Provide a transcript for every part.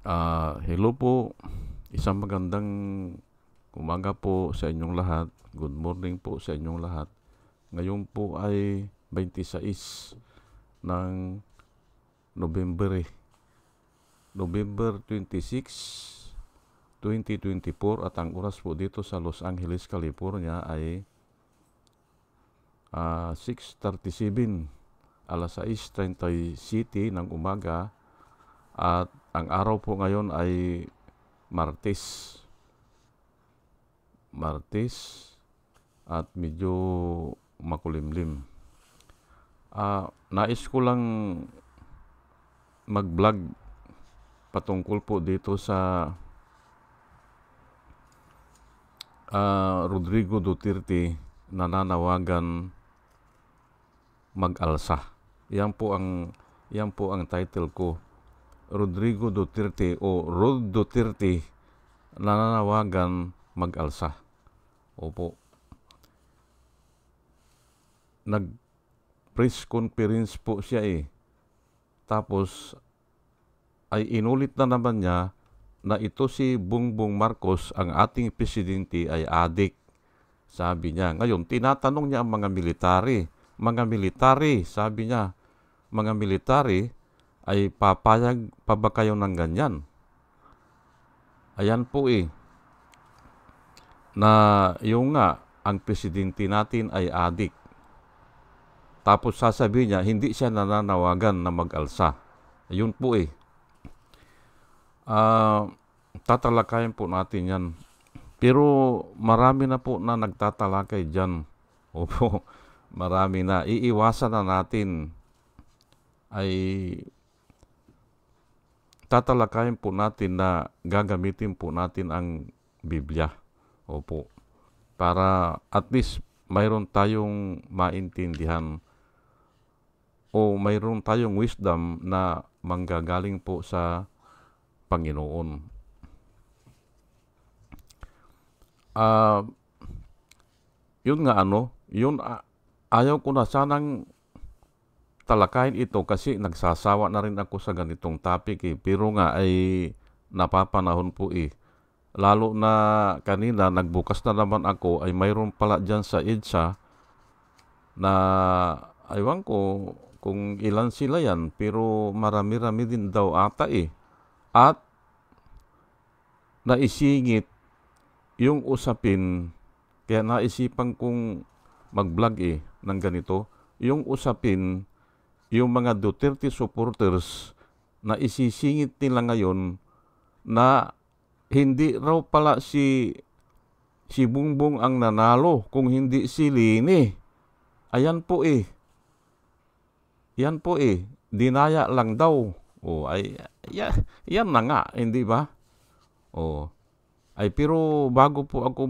Hello po, isang magandang umaga po sa inyong lahat. Good morning po sa inyong lahat. Ngayon po ay 26 ng November, November 26, 2024 at ang oras po dito sa Los Angeles, California ay 6:37, alas 6:37 ng umaga at ang araw po ngayon ay Martes. At medyo makulimlim. Nais ko lang mag-vlog patungkol po dito sa Rodrigo Duterte nananawagan mag-alsa. Yan po ang title ko. Rodrigo Duterte o Rod Duterte nananawagan mag-alsa. Opo. Nag-press conference po siya Tapos ay inulit na naman niya na ito si Bongbong Marcos, ang ating presidente, ay adik. Sabi niya. Ngayon, tinatanong niya ang mga military. Mga military, sabi niya, mga military, ay papayag pa ba kayo ng ganyan? Ayan po na yung nga, ang presidente natin ay adik. Tapos sasabihin niya, hindi siya nananawagan na mag-alsa. Ayun po tatalakayin po natin yan. Pero marami na po na nagtatalakay dyan. Opo, marami na. Iiwasan na natin ay tatalakayin po natin na gagamitin po natin ang Biblia. Opo. Para at least mayroon tayong maintindihan o mayroon tayong wisdom na manggagaling po sa Panginoon. Yun nga ayaw ko na sanang talakayin ito kasi nagsasawa na rin ako sa ganitong topic pero nga ay napapanahon po Lalo na kanina nagbukas na naman ako ay mayroon pala dyan sa EDSA na aywan ko kung ilan sila yan pero marami-rami din daw ata At naisingit yung usapin, kaya naisipan kong mag-vlog ng ganito, yung usapin, yung mga Duterte supporters na isisingit nila ngayon na hindi raw pala si Bongbong ang nanalo kung hindi si Lini. Ayan po Yan po dinaya lang daw. Yan na nga, hindi ba? Pero bago po ako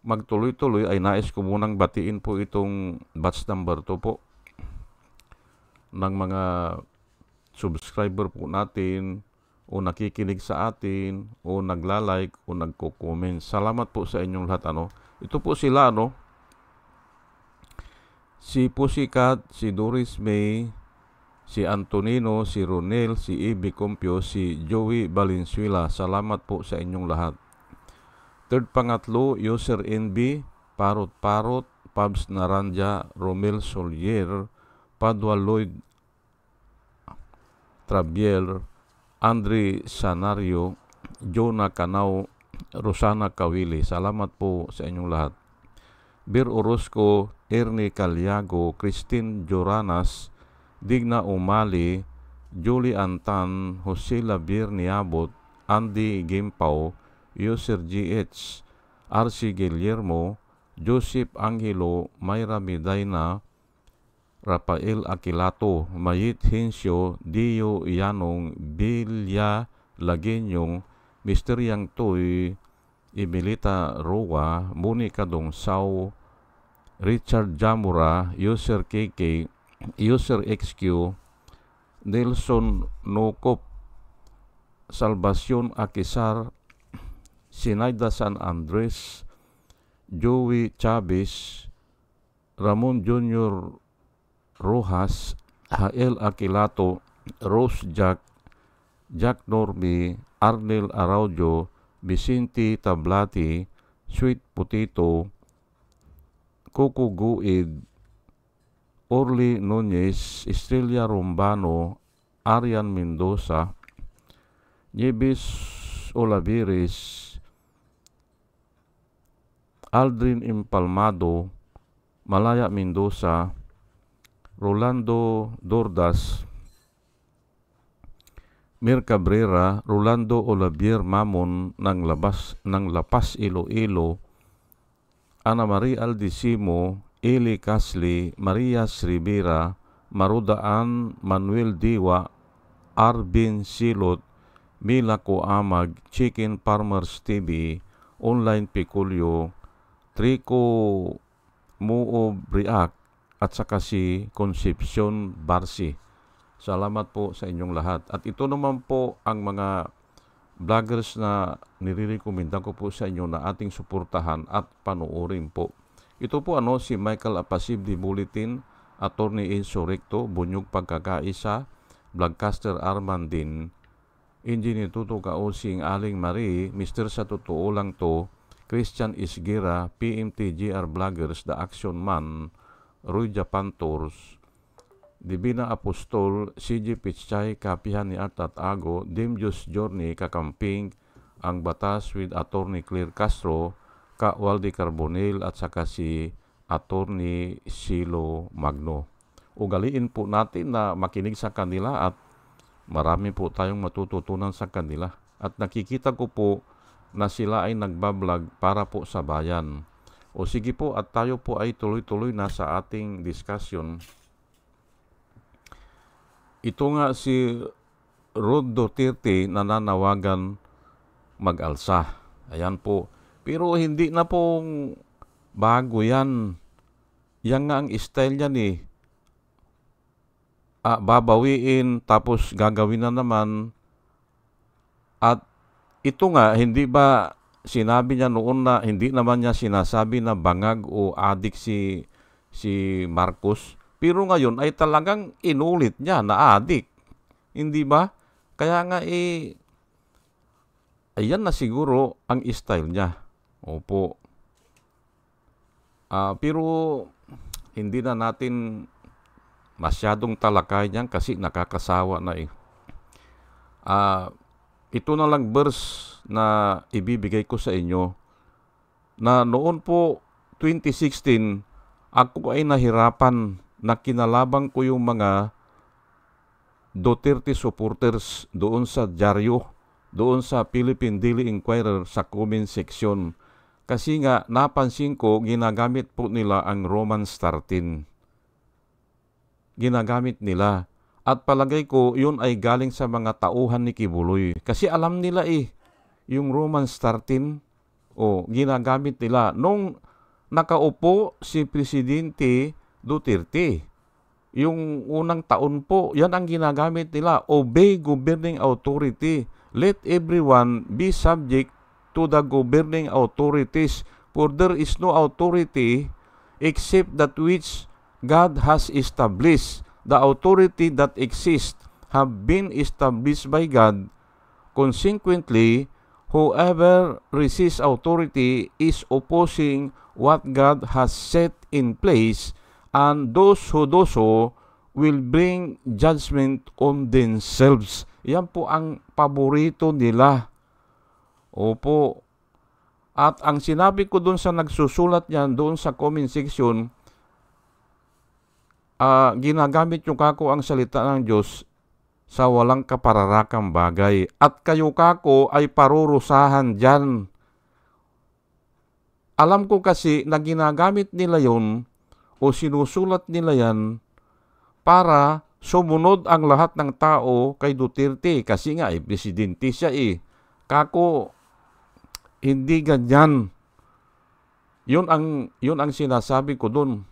magtuloy-tuloy ay nais ko munang batiin po itong batch number 2 po ng mga subscriber po natin o nakikinig sa atin o nagla-like o nagko-comment. Salamat po sa inyong lahat Ito po sila si Pussycat, si Doris May, si Antonino, si Ronel, si Ibi Compio, si Joey Valenzuela. Salamat po sa inyong lahat. Third pangatlo, User NB, Parot, Pabs Naranja, Romel Solier, Padua Lloyd Trabiel, Andre Sanario, Jonah Canao, Rosana Kawili. Salamat po sa inyong lahat. Bir Orozco, Ernie Caliago, Christine Joranas, Digna Umali, Julie Antan, Jose Labier Niabot, Andy Gimpaw, User GH, RC Guillermo, Joseph Angelo, Mayra Medina, Rafael Aquilato, Mayit Hensyo, Dio Yanong, Bilya Lagenyong, Mr. Yang Toy, Emilita Roa, Monica Dongsaw, Richard Jamura, User KK, User XQ, Nelson Nokop, Salvacion Akisar, Sinaida San Andres, Joey Chavez, Ramon Jr. Rojas, Hael Aquilato, Rose Jack, Jack Norby, Arnel Araujo, Vicente Tablati, Sweet Potato, Coco Guid, Orly Nunez, Estrella Rombano, Arian Mendoza, Nieves Olaveres, Aldrin Impalmado, Malaya Mendoza, Rolando Dordas, Mir Cabrera, Rolando Olavier Mamon ng Lapas Iloilo, Ana Maria Aldisimo, Eli Casli, Maria Rivera, Marudaan, Manuel Diwa, Arvin Silot, Mila Coamag, Chicken Farmers TV, Online Piculio, Trico Muo Briak, at saka si Concepcion Barsi. Salamat po sa inyong lahat. At ito naman po ang mga vloggers na nire-recommenda ko po sa inyo na ating suportahan at panoorin po. Ito po si Michael Apasib di Bulletin, Attorney Insurrecto, Bunyog Pagkakaisa, Vlogcaster Armandin, Engineer Tuto Kaosing, Aling Marie, Mr. Sa Totoo Lang To, Christian Isgira, PMTGR Vloggers, The Action Man, Roy Japan Tours, Divina Apostol, CG Pichay, Kapihan ni Artat Ago, Dimjus Journey, Kakamping, Ang Batas with Attorney Claire Castro, Ka Waldi Carbonell, at saka si Attorney Silo Magno. Ugaliin po natin na makinig sa kanila at marami po tayong matututunan sa kanila. At nakikita ko po na sila ay nagbablog para po sa bayan. O sige po, at tayo po ay tuloy-tuloy na sa ating discussion. Ito nga si Rod Duterte nananawagan mag-alsa. Ayan po. Pero hindi na pong bago yan. Yan nga ang style yan eh. Babawiin tapos gagawin na naman. At ito nga, hindi ba sinabi niya noon na hindi naman niya sinasabi na bangag o adik si Marcos? Pero ngayon ay talagang inulit niya na adik. Hindi ba? Kaya nga ayan na siguro ang style niya. Opo. Pero hindi na natin masyadong talakay niyan kasi nakakasawa na eh. Ito na lang verse na ibibigay ko sa inyo na noon po 2016 ako ay nahirapan na kinalabang ko yung mga Duterte supporters doon sa dyaryo, doon sa Philippine Daily Inquirer sa comment section. Kasi nga napansin ko ginagamit po nila ang Roman 13. Ginagamit nila. At palagay ko yun ay galing sa mga tauhan ni Kibuloy. Kasi alam nila yung Roman 13 ginagamit nila. Nung nakaupo si Presidente Duterte, yung unang taon po, yan ang ginagamit nila. Obey governing authority. Let everyone be subject to the governing authorities. For there is no authority except that which God has established. The authority that exists have been established by God. Consequently, whoever resists authority is opposing what God has set in place, and those who do so will bring judgment on themselves. Yan po ang paborito nila. Opo. At ang sinabi ko doon sa nagsusulat niyan, doon sa comment section, ginagamit yung kako ang salita ng Diyos sa walang kapararakang bagay. At kayo kako ay parurusahan dyan. Alam ko kasi na ginagamit nila yon o sinusulat nila yan para sumunod ang lahat ng tao kay Duterte. Kasi nga presidente siya Kako, hindi ganyan. Yun ang sinasabi ko doon.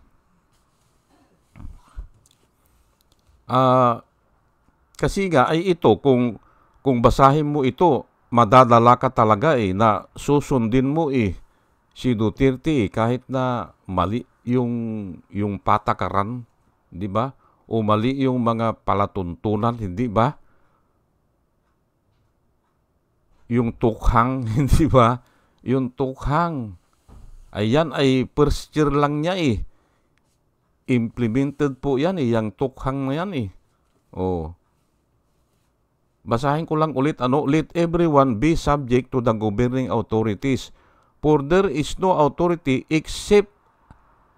Kasi nga ay ito, kung basahin mo ito, madadala ka talaga na susundin mo si Duterte kahit na mali yung patakaran, di ba? O mali yung mga palatuntunan, hindi ba? yung tukhang, hindi ba? Yung tukhang. Ayan ay first year lang niya eh. Implemented po yan eh, yung tukhang na yan eh. Oh. Basahin ko lang ulit, let everyone be subject to the governing authorities. For there is no authority except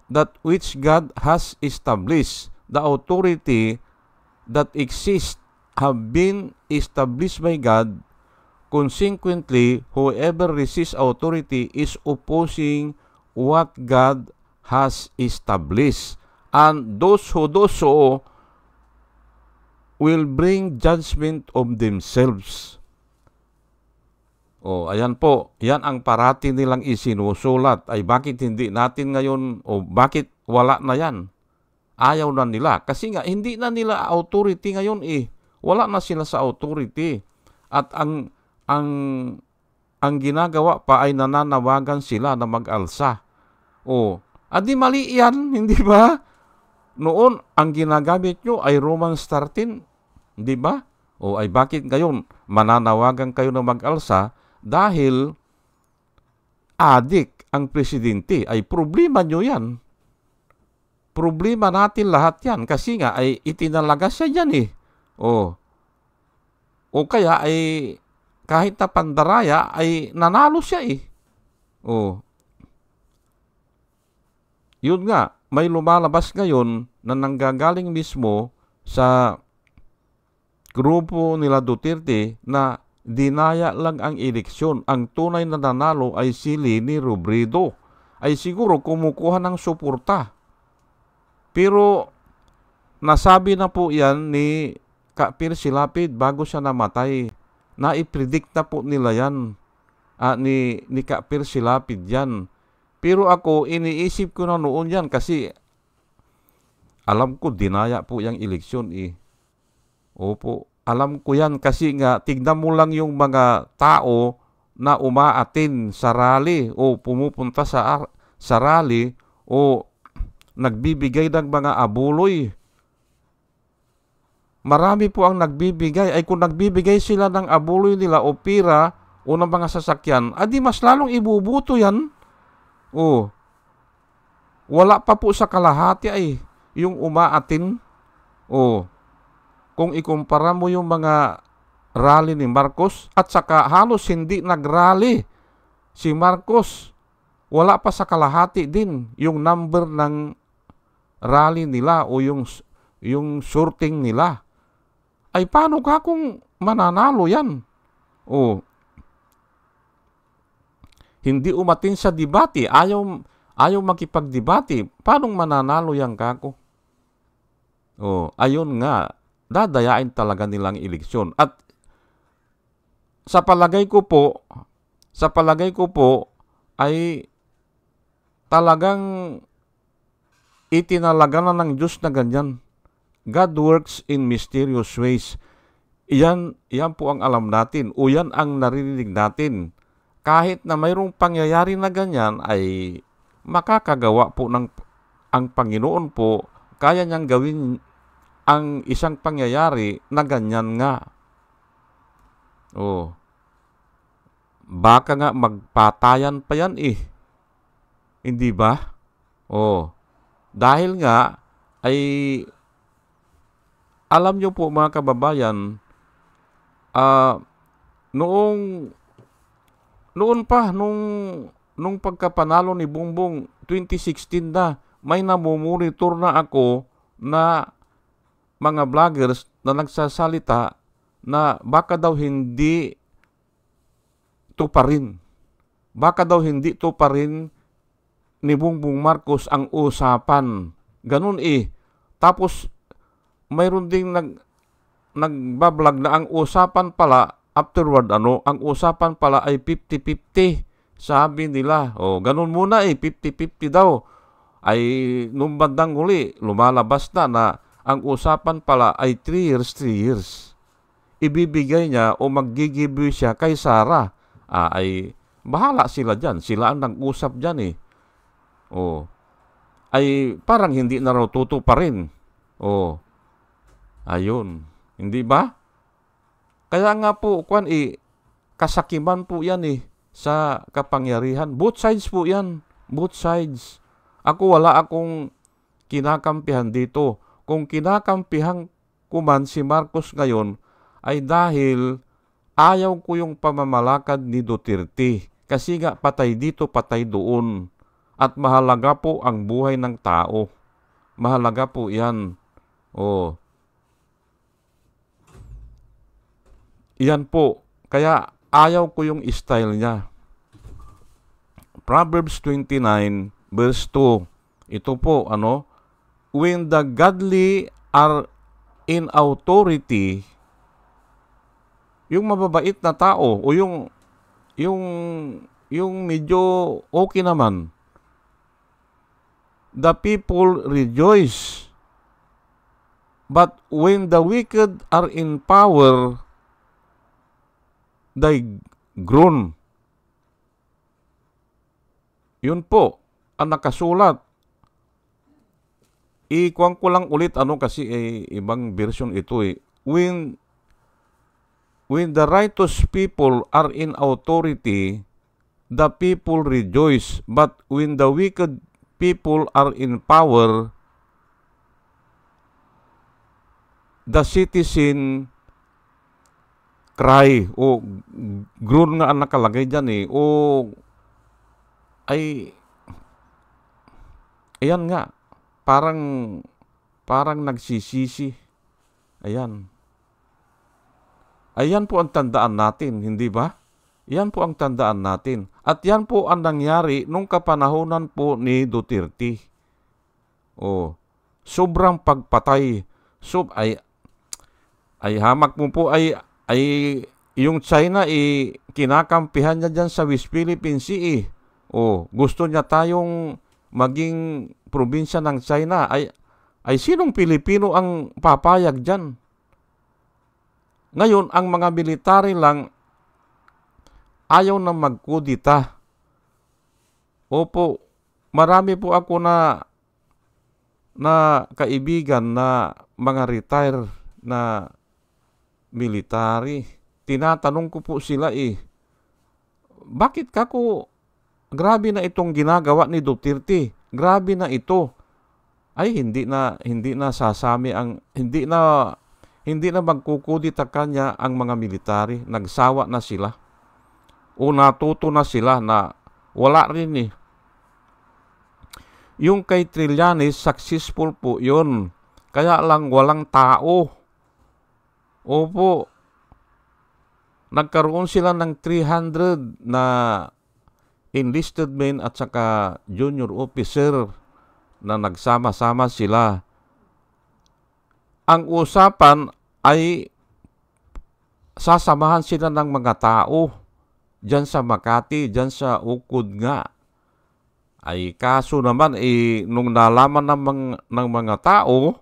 that which God has established. The authority that exists have been established by God. Consequently, whoever resists authority is opposing what God has established. And those who do so will bring judgment of themselves. O, ayan po. Yan ang parati nilang isinusulat. Ay bakit hindi natin ngayon, o bakit wala na yan? Ayaw na nila. Kasi nga, hindi na nila authority ngayon eh. Wala na sila sa authority. At ang ginagawa pa ay nananawagan sila na mag-alsa. O, adi mali yan, hindi ba? Noon, ang ginagamit nyo ay Romans 13, di ba? O ay bakit ngayon mananawagan kayo na mag-alsa dahil adik ang presidente? Ay problema nyo yan. Problema natin lahat yan kasi nga ay itinalaga siya dyan eh. O kaya ay kahit na pandaraya ay nanalo siya eh. Yun nga, may lumalabas ngayon na nanggagaling mismo sa grupo nila Duterte na dinaya lang ang eleksyon. Ang tunay na nanalo ay si Leni Robredo. Ay siguro kumukuha ng suporta. Pero nasabi na po yan ni Kapir Silapid bago siya namatay. Na-predict na po nila yan. Ni Kapir Silapid yan. Pero ako, iniisip ko na noon yan kasi alam ko dinaya po yung eleksyon eh. Opo, alam ko yan kasi nga tignan mo lang yung mga tao na umaatin sa rally o pumupunta sa rally o nagbibigay ng mga abuloy. Marami po ang nagbibigay. Ay kung nagbibigay sila ng abuloy nila o pira o ng mga sasakyan, adi mas lalong ibubuto yan. Wala pa po sa kalahati ay yung umaatin. Kung ikumpara mo yung mga rally ni Marcos at saka halos hindi nag-rally si Marcos, wala pa sa kalahati din yung number ng rally nila o yung sorting nila. Ay paano ka kung mananalo yan? Hindi umatin sa debate, ayaw makipagdebate, paano mananalo yan kako? Ayun nga, dadayain talaga nilang eleksyon. At sa palagay ko po ay talagang itinalaga na ng Diyos na ganyan. God works in mysterious ways. Yan po ang alam natin o yan ang naririnig natin. Kahit na mayroong pangyayari na ganyan ay makakagawa po ang Panginoon po, kaya niyang gawin ang isang pangyayari na ganyan nga. Baka nga magpatayan pa yan eh. Hindi ba? Dahil nga ay alam nyo po mga kababayan, noon pa, nung pagkapanalo ni Bongbong 2016 na, may namumonitor na ako na mga vloggers na nagsasalita na baka daw hindi tuparin. Baka daw hindi tuparin ni Bongbong Marcos ang usapan. Ganun eh. Tapos, mayroon ding nagbablog na ang usapan pala, afterward ang usapan pala ay 50-50. Sabi nila, ganun muna eh, 50-50 daw. Ay, nung bandang huli, lumalabas na ang usapan pala ay 3 years. Ibibigay niya o mag-give siya kay Sara. Ay, bahala sila dyan. Sila ang nag-usap dyan eh. Ay, parang hindi na raw tutuparin. Ayun. Hindi ba? Kaya nga po, kasakiman po yan sa kapangyarihan. Both sides po yan. Both sides. Ako wala akong kinakampihan dito. Kung kinakampihan ko man si Marcos ngayon ay dahil ayaw ko yung pamamalakad ni Duterte. Kasi nga patay dito, patay doon. At mahalaga po ang buhay ng tao. Mahalaga po yan. Yan po. Kaya ayaw ko yung style niya. Proverbs 29 verse 2. Ito po, when the godly are in authority, yung mababait na tao o yung medyo okay naman, the people rejoice. But when the wicked are in power, they groan. Yun po ang nakasulat. Ikuwang ko lang ulit kasi ibang version ito When the righteous people are in authority, the people rejoice. But when the wicked people are in power, the citizen cry. O groan nga ang nakalagay dyan ayan nga, parang nagsisisi. Ayan po ang tandaan natin, hindi ba? Yan po ang tandaan natin. At yan po ang nangyari nung kapanahonan po ni Duterte. Sobrang pagpatay. Ay hamak mo po ay yung China kinakampihan niya dyan sa West Philippine Sea gusto niya tayong maging probinsya ng China. Ay sinong Pilipino ang papayag dyan? Ngayon, ang mga military lang ayaw na magkudita. Opo, marami po ako na kaibigan na mga retire na military. Tinatanong ko po sila bakit grabe na itong ginagawa ni Duterte. Grabe na ito. Ay hindi na sasami hindi na magkukudita kanya ang mga military. Nagsawa na sila. O natuto na sila na wala rin Yung kay Trillanes, successful po yun. Kaya lang walang tao. Opo. Nagkaroon sila ng 300 na enlisted men at saka junior officer na nagsama-sama sila. Ang usapan ay sasamahan sila ng mga tao dyan sa Makati, dyan sa Ukod nga. Ay kaso naman nung nalaman ng mga tao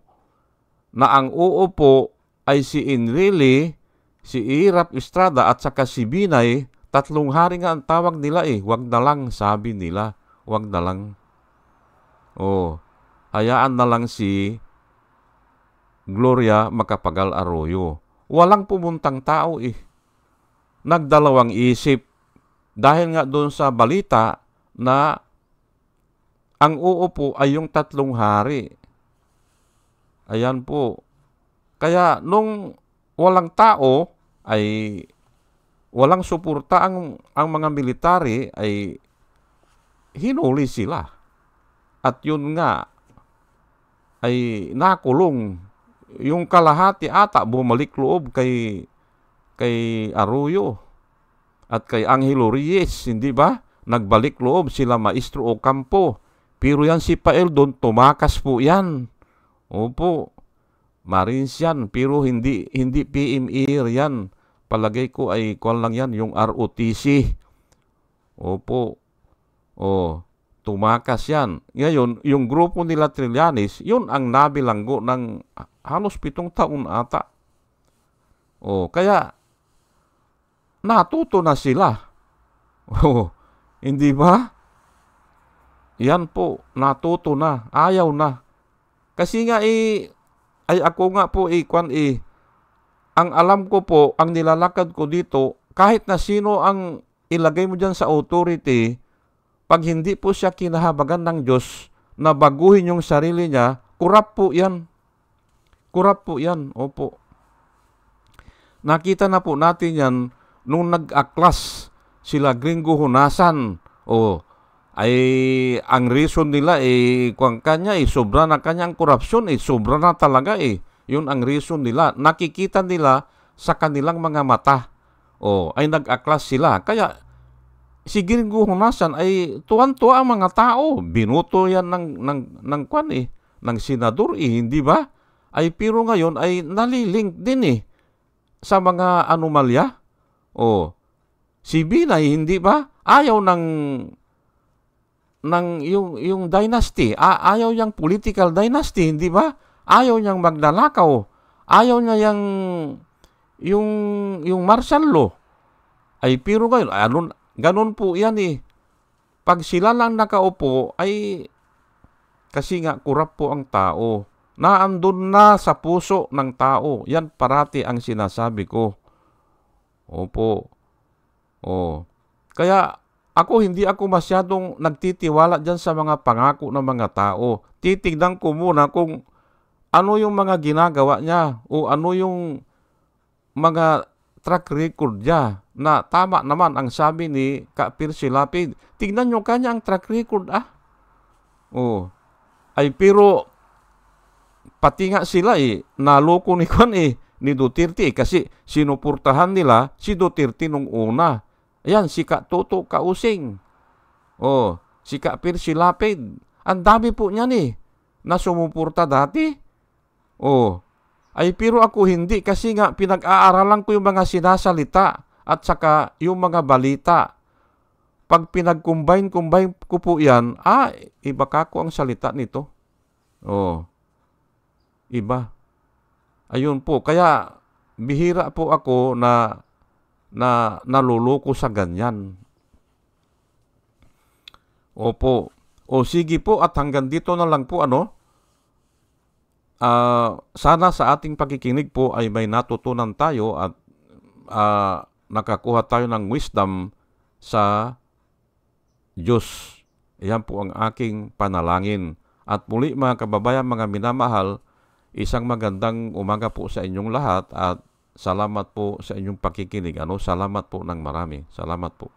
na ang uupo ay si Enrile, si Irap Estrada at saka si Binay, 3 hari nga ang tawag nila Wag na lang, sabi nila. Wag na lang. Hayaan na lang si Gloria Macapagal Arroyo. Walang pumuntang tao Nagdalawang isip. Dahil nga doon sa balita na ang uupo ay yung 3 hari. Ayan po. Kaya nung walang tao ay walang suporta ang mga military ay hinuli sila. At yun nga ay nakulong. Yung kalahati ata bumalik loob kay Arroyo at kay Angelo Reyes, hindi ba? Nagbalik loob sila Maestro Ocampo. Pero yan si Pael doon, tumakas po yan. Opo, Marines yan, pero hindi PME yan. Palagay ko ay kuwan lang yan, yung ROTC. Opo. Tumakas yan. Ngayon, yung grupo nila Trillanes, yun ang nabilanggo ng halos 7 taon ata. Kaya natuto na sila. Hindi ba? Yan po, natuto na, ayaw na. Kasi nga ay ako nga po ang alam ko po, ang nilalakad ko dito kahit na sino ang ilagay mo dyan sa authority, pag hindi po siya kinahabagan ng Diyos na baguhin yung sarili niya, kurap po yan. Kurap po yan. Opo. Nakita na po natin yan nung nag-aklas sila Gringo Honasan. Ay ang reason nila kung kanya sobra na kanyang korupsyon, sobra na talaga Yun ang reason nila. Nakikita nila sa kanilang mga mata. Ay nag-aklas sila. Kaya si Gringo Honasan ay tuwan-tuwa ang mga tao. Binuto yan ng senador hindi ba? Ay pero ngayon ay nalilink din sa mga anomalya. Si Binay hindi ba? Ayaw ng yung dynasty, ayaw niyang political dynasty, hindi ba? Ayaw niyang magnanakaw. Ayaw niya yung martial law. Ay pero ngayon, ganun po yan Pag sila lang nakaupo, ay kasi nga kurap po ang tao. Naandun na sa puso ng tao. Yan parati ang sinasabi ko. Opo. Kaya hindi ako masyadong nagtitiwala dyan sa mga pangako ng mga tao. Titignan ko muna kung ano yung mga ginagawa niya o ano yung mga track record niya na tama naman ang sabi ni Ka-Percy Lapid. Tignan nyo kanya ang track record Ay pero pati nga sila naloko ni Duterte kasi sinuportahan nila si Duterte nung una. Ayan, si Toto Kausing. Si Ka-Percy Lapid. Ang dami po niyan na sumuporta dati. Ay pero ako hindi kasi nga pinag-aaralan ko yung mga sinasalita at saka yung mga balita. Pag pinag-combine ko po yan, iba kako ang salita nito. Iba. Ayun po, kaya bihira po ako na naluloko sa ganyan. Opo. Sige po at hanggang dito na lang po sana sa ating pakikinig po ay may natutunan tayo at nakakuha tayo ng wisdom sa Diyos. Iyan po ang aking panalangin. At muli mga kababayan, mga minamahal, isang magandang umaga po sa inyong lahat at salamat po sa inyong pakikinig. Salamat po ng marami. Salamat po.